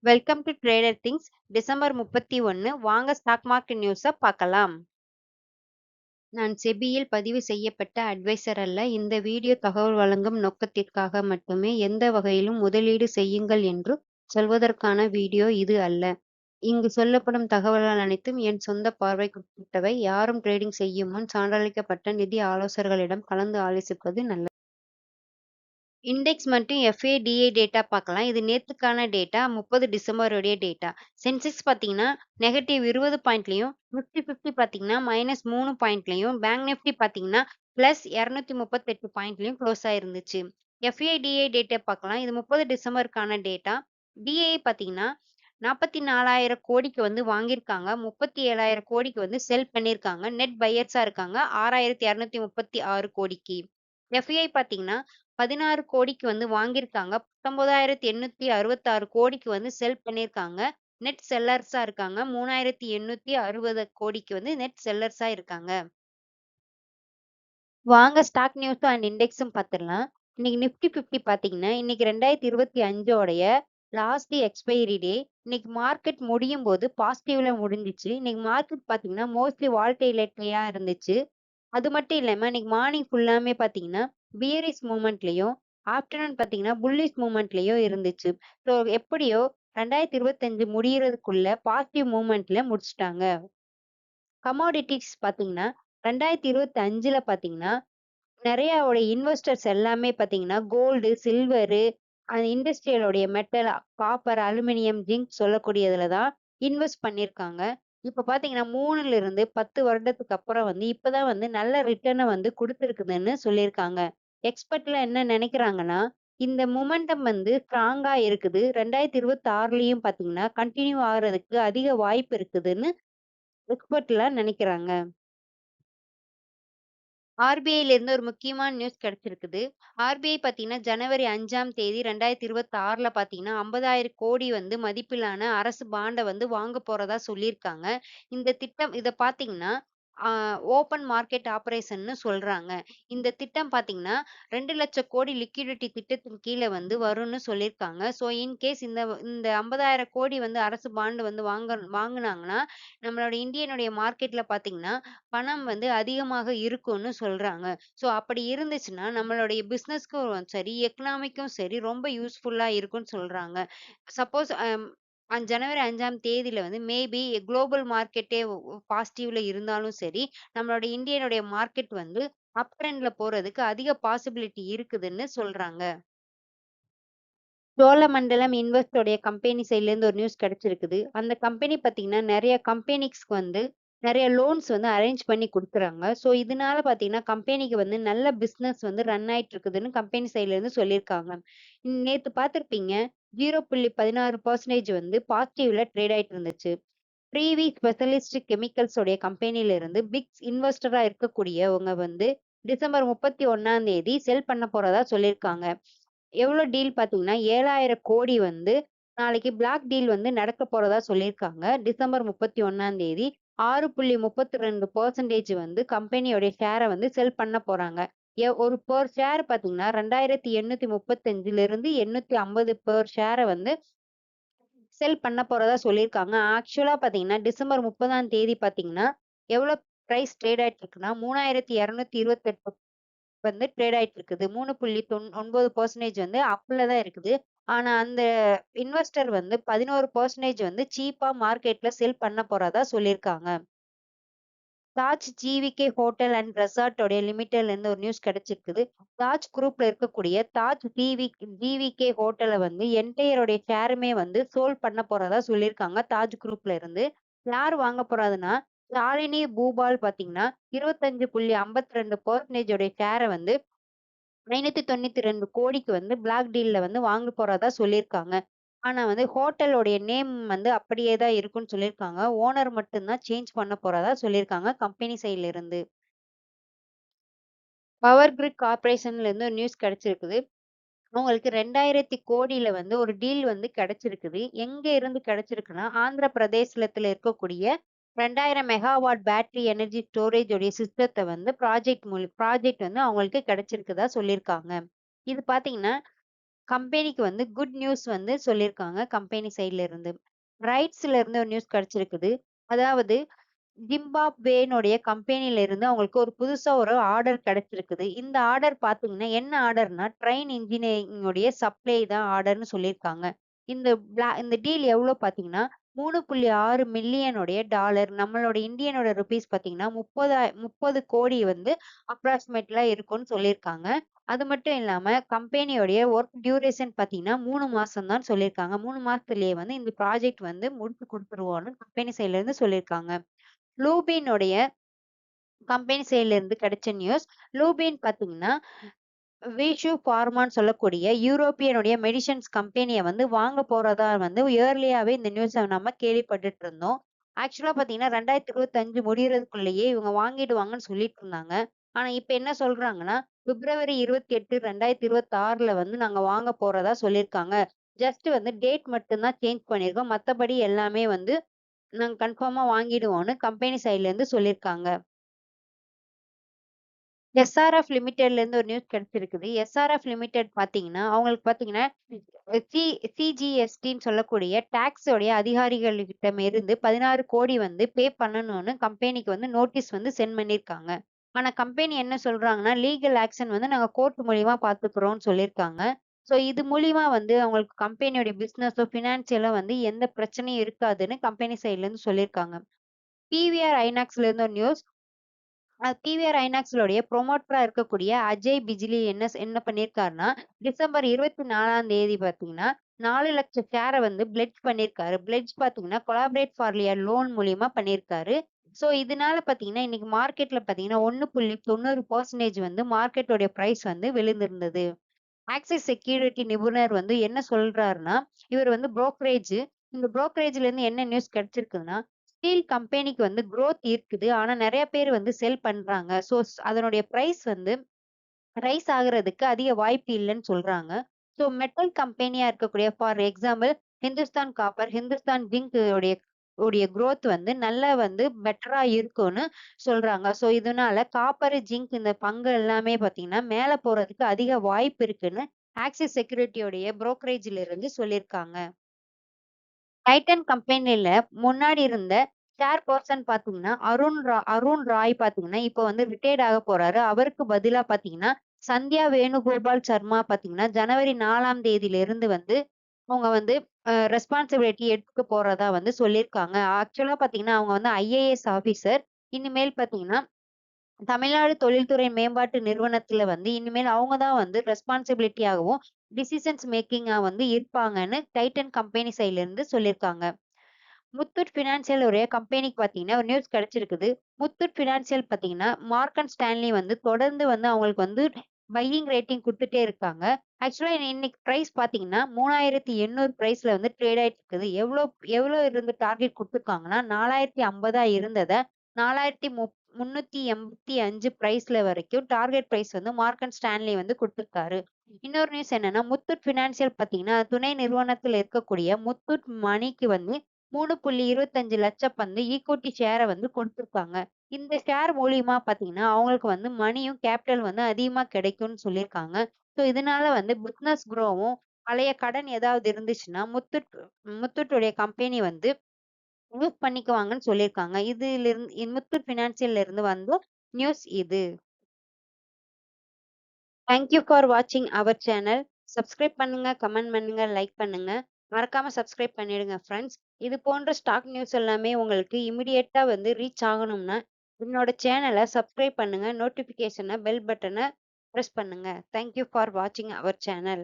Welcome to trader things. December 31 வாங்க stock market நியூஸ பார்க்கலாம். நான் செபியில் பதிவு செய்யப்பட்ட அட்வைசர் அல்ல. இந்த வீடியோ தகவல் வழங்கும் நோக்கத்திற்காக மட்டுமே. எந்த வகையிலும் முதலீடு செய்யுங்கள் என்று சொல்வதற்கான வீடியோ இது அல்ல. இங்கு சொல்லப்படும் தகவல்கள் அனைத்தும் என் சொந்த பார்வைக்குட்பட்டவை. யாரும் ட்ரேடிங் செய்யும் முன் சான்றளிக்கப்பட்ட நிதி ஆலோசகர்களிடம் கலந்து ஆலோசிப்பது நல்லது. இண்டெக்ஸ் மற்றும் எஃப்ஏடிஏ டேட்டா பார்க்கலாம். இது நேத்துக்கான டேட்டா. 30 டிசம்பருடைய டேட்டா. சென்செக்ஸ் பார்த்தீங்கன்னா -20 பாயிண்ட்லையும், நிஃப்டி 50 பார்த்தீங்கன்னா -3 பாயிண்ட்லையும், பேங்க் நிஃப்டி பார்த்தீங்கன்னா +238 பாயிண்ட்லையும் க்ளோஸ் ஆயிருந்துச்சு. எஃப்ஏடிஏ டேட்டா பார்க்கலாம். இது 30 டிசம்பருக்கான டேட்டா. டிஏ பார்த்தீங்கன்னா 44,000 கோடிக்கு வாங்கியிருக்காங்க. 37,000 கோடிக்கு செல் பண்ணியிருக்காங்க. நெட் பையர்ஸா இருக்காங்க 6,236 கோடிக்கு. எஃப்ஐ பார்த்தீங்கன்னா 16 கோடிக்கு வாங்கியிருக்காங்க. 19,866 கோடிக்கு செல் பண்ணியிருக்காங்க. நெட் செல்லர்ஸா இருக்காங்க. 3,860 கோடிக்கு நெட் செல்லர்ஸா இருக்காங்க. வாங்க ஸ்டாக் நியூஸ் அண்ட் இண்டெக்ஸும் பார்த்துடலாம். இன்னைக்கு நிஃப்டி 50 பார்த்தீங்கன்னா இன்னைக்கு 2025 லாஸ்ட் எக்ஸ்பைரி டே. இன்னைக்கு மார்க்கெட் முடியும் போது பாசிட்டிவ்ல முடிஞ்சிச்சு. இன்னைக்கு மார்க்கெட் பார்த்தீங்கன்னா மோஸ்ட்லி வால்டைலிட்டியா இருந்துச்சு. அது மட்டும் இல்லாம இன்னைக்கு மார்னிங் ஃபுல்லாமே பார்த்தீங்கன்னா பியரிஷ் மூமெண்ட்லயும், ஆஃப்டர்நூன் பார்த்தீங்கன்னா புல்லிஷ் மூமெண்ட்லயும் இருந்துச்சு. ஸோ எப்படியோ 2025 முடியறதுக்குள்ள பாசிட்டிவ் மூமெண்ட்ல முடிச்சுட்டாங்க. கமோடிட்டிஸ் பார்த்தீங்கன்னா 2025ல பார்த்தீங்கன்னா நிறைய இன்வெஸ்டர்ஸ் எல்லாமே பார்த்தீங்கன்னா கோல்டு, சில்வரு, அந்த இண்டஸ்ட்ரியலோடைய மெட்டல், காப்பர், அலுமினியம், ஜிங்க் சொல்லக்கூடியதுல தான் இன்வெஸ்ட் பண்ணியிருக்காங்க. இப்ப பார்த்தீங்கன்னா 3ல இருந்து 10 வருடத்துக்கு அப்புறம் இப்பதான் நல்ல ரிட்டர்ன குடுத்துருக்குதுன்னு சொல்லியிருக்காங்க. எக்ஸ்பர்ட்லாம் என்ன நினைக்கிறாங்கன்னா, இந்த மொமெண்டம் ஸ்ட்ராங்கா இருக்குது. 2026லயும் பார்த்தீங்கன்னா கன்டின்யூ ஆகுறதுக்கு அதிக வாய்ப்பு இருக்குதுன்னு எக்ஸ்பர்ட்லாம் நினைக்கிறாங்க. ஆர்பிஐல இருந்து ஒரு முக்கியமான நியூஸ் கிடைச்சிருக்குது. ஆர்பிஐ பார்த்தீங்கன்னா, ஜனவரி 5ஆம் தேதி 2026ல பார்த்தீங்கன்னா, 50,000 கோடி மதிப்பிலான அரசு பாண்ட வாங்க போறதா சொல்லியிருக்காங்க. இந்த திட்டம் இத பார்த்தீங்கன்னா, ஆ ஓப்பன் மார்க்கெட் ஆப்பரேஷன்னு சொல்றாங்க. இந்த திட்டம் பார்த்தீங்கன்னா, 2,00,000 கோடி லிக்விடிட்டி திட்டத்தின் கீழ வரும்னு சொல்லியிருக்காங்க. ஸோ இன்கேஸ் இந்த 50,000 கோடி அரசு பாண்ட் வாங்குனாங்கன்னா, நம்மளோட இந்தியனுடைய மார்க்கெட்ல பார்த்தீங்கன்னா, பணம் அதிகமாக இருக்கும்னு சொல்றாங்க. ஸோ அப்படி இருந்துச்சுன்னா, நம்மளுடைய பிசினஸ்க்கும் சரி, எக்கனாமிக்கும் சரி ரொம்ப யூஸ்ஃபுல்லா இருக்கும்னு சொல்றாங்க. சப்போஸ் ஜனவரி 5ஆம் தேதியில மேபி குளோபல் மார்க்கெட்டே பாசிட்டிவ்ல இருந்தாலும் சரி, நம்மளோட இந்தியனுடைய மார்க்கெட் அப் ட்ரெண்ட்ல போறதுக்கு அதிக பாசிபிலிட்டி இருக்குதுன்னு சொல்றாங்க. சோழமண்டலம் இன்வெஸ்டோடைய கம்பெனி சைட்ல இருந்து ஒரு நியூஸ் கிடைச்சிருக்குது. அந்த கம்பெனி பார்த்தீங்கன்னா, நெறைய கம்பெனிஸ்க்கு நெறைய லோன்ஸ் அரேஞ்ச் பண்ணி குடுக்குறாங்க. ஸோ இதனால பார்த்தீங்கன்னா, கம்பெனிக்கு நல்ல பிசினஸ் ரன் ஆயிட்டு இருக்குதுன்னு கம்பெனி சைட்ல இருந்து சொல்லியிருக்காங்க. நேத்து பார்த்திருப்பீங்க 0.16% பாசிட்டிவ்ல ட்ரேட் ஆயிட்டு இருந்துச்சு. ப்ரீவி ஸ்பெஷலிஸ்ட் கெமிக்கல்ஸ் உடைய கம்பெனில இருந்து பிக் இன்வெஸ்டரா இருக்கக்கூடியவங்க டிசம்பர் 31ஆம் தேதி செல் பண்ண போறதா சொல்லியிருக்காங்க. எவ்வளோ டீல் பார்த்தீங்கன்னா, 7,000 கோடி நாளைக்கு பிளாக் டீல் நடக்க போறதா சொல்லியிருக்காங்க. டிசம்பர் 31ஆம் தேதி 6.32% கம்பெனியோட ஷேர செல் பண்ண போறாங்க. ஒரு பெர் ஷேர் பார்த்தீங்கன்னா, 2,835லிருந்து 850 பெர் ஷேர செல் பண்ண போறதா சொல்லியிருக்காங்க. ஆக்சுவலா பார்த்தீங்கன்னா, டிசம்பர் 30ஆம் தேதி பார்த்தீங்கன்னா, எவ்வளோ பிரைஸ் ட்ரேட் ஆயிட்டு இருக்குன்னா, 3,228 ட்ரேட் ஆயிட்டு இருக்குது. 3.9% அப்ல தான் இருக்குது. ஆனா அந்த இன்வெஸ்டர் 11% சீப்பா மார்க்கெட்ல செல் பண்ண போறதா சொல்லியிருக்காங்க. Taj GVK hotel and resort உடைய லிமிடெட்ல இருந்து ஒரு நியூஸ் கிடைச்சிருக்குது. தாஜ் குரூப்ல இருக்கக்கூடிய தாஜ் ஜிவிகே ஹோட்டல என்டையர் உடைய ஷேருமே சோல்ட் பண்ண போறதா சொல்லியிருக்காங்க தாஜ் குரூப்ல இருந்து. யார் வாங்க போறாதுன்னா, ஷாலினி பூபால் பார்த்தீங்கன்னா 25.52% உடைய ஷேர 592 கோடிக்கு பிளாக் டீல்ல வாங்க போறதா சொல்லியிருக்காங்க. ஆனா ஹோட்டலோடைய நேம் அப்படியே தான் இருக்கும்னு சொல்லியிருக்காங்க. ஓனர் மட்டும் தான் சேஞ்ச் பண்ண போறதா சொல்லியிருக்காங்க கம்பெனி சைட்ல இருந்து. பவர் கிரிட் கார்ப்பரேஷன்ல இருந்து ஒரு நியூஸ் கிடைச்சிருக்குது. அவங்களுக்கு 2,000 கோடியில ஒரு டீல் கிடைச்சிருக்குது. எங்க இருந்து கிடைச்சிருக்குன்னா, ஆந்திர பிரதேசத்துல இருக்கக்கூடிய 2000 மெகாவாட் பேட்டரி எனர்ஜி ஸ்டோரேஜ் உடைய சிஸ்டத்த ப்ராஜெக்ட் அவங்களுக்கு கிடைச்சிருக்குதா சொல்லியிருக்காங்க. இது பார்த்தீங்கன்னா கம்பெனிக்கு வந்து குட் நியூஸ் வந்து சொல்லியிருக்காங்க கம்பெனி சைட்ல இருந்து. ரைட்ஸ்ல இருந்து ஒரு நியூஸ் கிடைச்சிருக்குது. அதாவது ஜிம்பாப்வேனுடைய கம்பெனில இருந்து அவங்களுக்கு ஒரு புதுசா ஒரு ஆர்டர் கிடைச்சிருக்குது. இந்த ஆர்டர் பார்த்தீங்கன்னா, என்ன ஆர்டர்னா, ட்ரெயின் இன்ஜினியரிங் உடைய சப்ளை தான் ஆர்டர்ன்னு சொல்லியிருக்காங்க. இந்த டீல் எவ்வளோ பார்த்தீங்கன்னா, 3.6 மில்லியன் உடைய டாலர் நம்மளோட இந்தியனோட ரூபீஸ் பார்த்தீங்கன்னா, 30 கோடி வந்து அப்ராக்ஸிமேட்லா இருக்கும்னு சொல்லியிருக்காங்க. அது மட்டும் இல்லாம கம்பெனியோடைய வொர்க் டியூரேஷன் பார்த்தீங்கன்னா, 3 மாசம் தான் சொல்லியிருக்காங்க. 3 மாசத்திலேயே வந்து இந்த ப்ராஜெக்ட் வந்து முடிச்சு குடுத்துருவோம்னு கம்பெனி சைட்ல இருந்து சொல்லியிருக்காங்க. லூபினுடைய கம்பெனி சைட்ல இருந்து கிடைச்ச நியூஸ். லூபின் பார்த்தீங்கன்னா, விஷு ஃபார்மான்னு சொல்லக்கூடிய யூரோப்பியனுடைய மெடிசின்ஸ் கம்பெனிய வந்து வாங்க போறதா வந்து இயர்லியாவே இந்த நியூஸ நம்ம கேள்விப்பட்டுட்டு இருந்தோம். ஆக்சுவலா பார்த்தீங்கன்னா, 2025 முடியறதுக்குள்ளேயே இவங்க வாங்கிடுவாங்கன்னு சொல்லிட்டு இருந்தாங்க. ஆனா இப்ப என்ன சொல்றாங்கன்னா, பிப்ரவரி 28, 2026ல வந்து நாங்க வாங்க போறதா சொல்லியிருக்காங்க. ஜஸ்ட் வந்து டேட் மட்டும் தான் சேஞ்ச் பண்ணியிருக்கோம். மத்தபடி எல்லாமே வந்து நாங்க கன்ஃபார்மா வாங்கிடுவோம்னு கம்பெனி சைட்ல இருந்து சொல்லியிருக்காங்க. எஸ்ஆர்எஃப் லிமிடெட்ல இருந்து ஒரு நியூஸ் கிடைச்சிருக்குது. எஸ்ஆர்எஃப் லிமிடெட் பார்த்தீங்கன்னா, அவங்களுக்கு பார்த்தீங்கன்னா, சி சிஜிஎஸ்டின்னு சொல்லக்கூடிய டாக்ஸ் உடைய அதிகாரிகள்கிட்ட இருந்து 16 கோடி வந்து பே பண்ணணும்னு கம்பெனிக்கு வந்து நோட்டீஸ் வந்து சென்ட் பண்ணியிருக்காங்க. ஆனா கம்பெனி என்ன சொல்றாங்கன்னா, லீகல் ஆக்ஷன் வந்து நாங்க கோர்ட் மூலியமா பார்த்துக்கிறோம்னு சொல்லியிருக்காங்க. ஸோ இது மூலியமா வந்து அவங்களுக்கு கம்பெனியோட பிசினஸோ, ஃபினான்சியலோ வந்து எந்த பிரச்சனையும் இருக்காதுன்னு கம்பெனி சைட்ல இருந்து சொல்லியிருக்காங்க. பிவிஆர் ஐநாக்ஸ்ல இருந்து ஒரு நியூஸ். பிவிஆர் ஐநாக்ஸ்லோடைய ப்ரொமோட்டரா இருக்கக்கூடிய அஜய் பிஜ்லி என்ன பண்ணியிருக்காருன்னா, டிசம்பர் 24ஆம் தேதி பார்த்தீங்கன்னா, 4,00,000 ஷேர வந்து பிளெட்ஜ் பண்ணியிருக்காரு. பிளெட்ஜ் பார்த்தீங்கன்னா, கொலாபரேட் ஃபார் லியர் லோன் மூலியமா பண்ணியிருக்காரு. ஸோ இதனால பார்த்தீங்கன்னா, இன்னைக்கு மார்க்கெட்ல பார்த்தீங்கன்னா 1.90% வந்து மார்க்கெட்டோட பிரைஸ் வந்து விழுந்திருந்தது. ஆக்சிஸ் செக்யூரிட்டி நிபுணர் வந்து என்ன சொல்றாருன்னா, இவர் வந்து இந்த புரோக்கரேஜ்ல இருந்து என்ன நியூஸ் கிடைச்சிருக்குதுன்னா, ஸ்டீல் கம்பெனிக்கு வந்து குரோத் இருக்குது. ஆனா நெறைய பேர் வந்து செல் பண்றாங்க. ஸோ அதனுடைய பிரைஸ் வந்து ரைஸ் ஆகுறதுக்கு அதிக வாய்ப்பு இல்லன்னு சொல்றாங்க. ஸோ மெட்டல் கம்பெனியா இருக்கக்கூடிய for example Hindustan copper, Hindustan zinc உடைய குரோத் வந்து நல்லா வந்து பெட்டரா இருக்கும்னு சொல்றாங்க. ஸோ இதனால காப்பர், ஜிங்க் இந்த பங்கு எல்லாமே பார்த்தீங்கன்னா, மேல போறதுக்கு அதிக வாய்ப்பு இருக்குன்னு ஆக்சிஸ் செக்யூரிட்டியோடைய புரோக்கரேஜ்ல இருந்து சொல்லியிருக்காங்க. டைட்டன் கம்பெனில முன்னாடி இருந்த சேர் பெர்சன் பார்த்தீங்கன்னா, அருண் ராய் பார்த்தீங்கன்னா, இப்ப வந்து ரிட்டயர்ட் ஆக போறாரு. அவருக்கு பதிலா பார்த்தீங்கன்னா, சந்தியா வேணுகோபால் சர்மா பார்த்தீங்கன்னா, ஜனவரி 4ஆம் தேதியிலிருந்து வந்து அவங்க வந்து ரெஸ்பான்சிபிலிட்டி எடுத்துக்க போறதா வந்து சொல்லியிருக்காங்க. ஆக்சுவலா பார்த்தீங்கன்னா, அவங்க வந்து ஐஏஎஸ் ஆஃபீசர். இனிமேல் பார்த்தீங்கன்னா, தமிழ்நாடு தொழில்துறை மேம்பாட்டு நிறுவனத்துல வந்து இனிமேல் அவங்க தான் வந்து ரெஸ்பான்சிபிலிட்டியாகவும், டிசிஷன்ஸ் மேக்கிங்கா வந்து இருப்பாங்கன்னு டைட்டன் கம்பெனி சைட்ல இருந்து சொல்லியிருக்காங்க. முத்தூட் ஃபினான்சியல் உடைய கம்பெனிக்கு பார்த்தீங்கன்னா, ஒரு நியூஸ் கிடைச்சிருக்குது. முத்தூட் ஃபினான்சியல் பார்த்தீங்கன்னா, மார்கன் ஸ்டான்லி வந்து தொடர்ந்து வந்து அவங்களுக்கு வந்து பையிங் ரேட்டிங் குடுத்துட்டே இருக்காங்க. ஆக்சுவலா இன்னைக்கு பிரைஸ் பார்த்தீங்கன்னா, 3,800 பிரைஸ்ல வந்து ட்ரேட் ஆயிட்டு இருக்குது. எவ்வளோ எவ்வளோ இருந்து டார்கெட் குடுத்துருக்காங்கன்னா, 4,050 இருந்தத 4,385 பிரைஸ்ல வரைக்கும் டார்கெட் பிரைஸ் வந்து மார்கன் ஸ்டான்லி வந்து குடுத்துருக்காரு. இன்னொரு நியூஸ் என்னன்னா, முத்தூட் ஃபினான்சியல் பார்த்தீங்கன்னா, துணை நிறுவனத்துல இருக்கக்கூடிய முத்தூட் மணிக்கு வந்து 3.25 லட்சம் வந்து ஈக்விட்டி ஷேர வந்து கொடுத்திருக்காங்க. இந்த ஷேர் மூலியமா பார்த்தீங்கன்னா, அவங்களுக்கு வந்து மணியும், கேப்பிட்டல் வந்து அதிகமா கிடைக்கும்னு சொல்லியிருக்காங்க. ஸோ இதனால வந்து பிசினஸ் குரோவும், பழைய கடன் ஏதாவது இருந்துச்சுன்னா, முத்தூட்டுடைய கம்பெனி வந்து யூஸ் பண்ணிக்குவாங்கன்னு சொல்லியிருக்காங்க. முத்தூட் ஃபினான்சியல்ல இருந்து வந்த நியூஸ் இது. தேங்க் யூ ஃபார் வாட்சிங் அவர் சேனல். சப்ஸ்கிரைப் பண்ணுங்க, கமெண்ட் பண்ணுங்க, லைக் பண்ணுங்க. மறக்காம சப்ஸ்கிரைப் பண்ணிடுங்க ஃப்ரெண்ட்ஸ். இது போன்ற ஸ்டாக் நியூஸ் எல்லாமே உங்களுக்கு இமிடியேட்டா வந்து ரீச் ஆகணும்னா, என்னோட சேனல சப்ஸ்கிரைப் பண்ணுங்க. நோட்டிஃபிகேஷன பெல் பட்டன பிரஸ் பண்ணுங்க. தேங்க் யூ ஃபார் வாட்சிங் அவர் சேனல்.